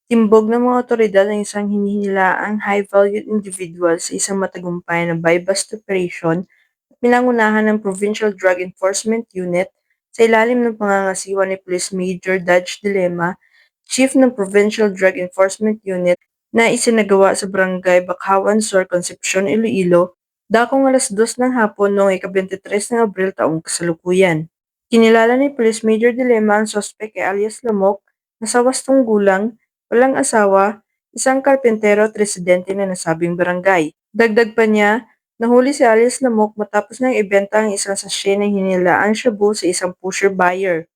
Timbog ng mga otoridad ang isang hinihinalang high-value individual sa isang matagumpay na buy-bust operation at pinangunahan ng Provincial Drug Enforcement Unit sa ilalim ng pangangasiwa ni Police Major Dodge Dilema, Chief ng Provincial Drug Enforcement Unit na isinagawa sa Barangay Bakawan Sur, Concepcion, Iloilo, dakong 2:00 ng hapon noong ika-23 ng Abril taong kasalukuyan. Kinilala ni Police Major Dilema ang sospek ay alias Lamok na sa wastong gulang, walang asawa, isang karpentero at residente na nasabing barangay. Dagdag pa niya, nahuli si alias Lamok matapos nang ibenta ang isang sachet ng hinilaang shabu sa isang pusher buyer.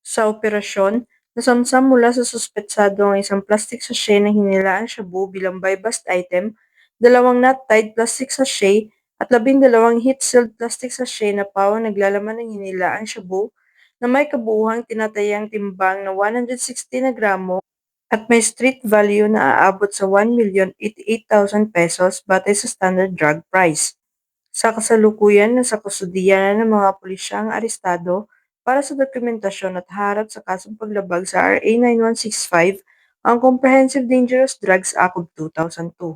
Sa operasyon, nasamsam mula sa suspetsado ang isang plastic sachet na hinilaang shabu bilang buy-bust item, 2 knot-tied plastic sachet at 12 heat-sealed plastic sachet na pawang naglalaman ng hinilaang shabu na may kabuuhang tinatayang timbang na 160 na gramo at may street value na aabot sa 1,088,000 pesos batay sa standard drug price. Sa kasalukuyan nasa kustudiya na ng mga pulisya ang arestado para sa dokumentasyon at harap sa kasong paglabag sa RA 9165, ang Comprehensive Dangerous Drugs Act of 2002.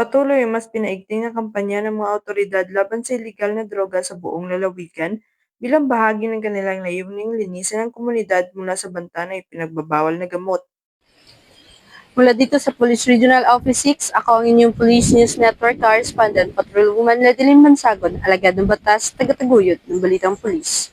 Patuloy ang mas pinaigting na kampanya ng mga awtoridad laban sa iligal na droga sa buong lalawigan bilang bahagi ng kanilang layuning linisin ang komunidad mula sa banta na ipinagbabawal na gamot. Mula dito sa Police Regional Office 6, ako ang inyong Police News Network Correspondent, Patrolwoman Ledilim Mansagon, alagad ng batas, tagataguyod ng Balitang Pulis.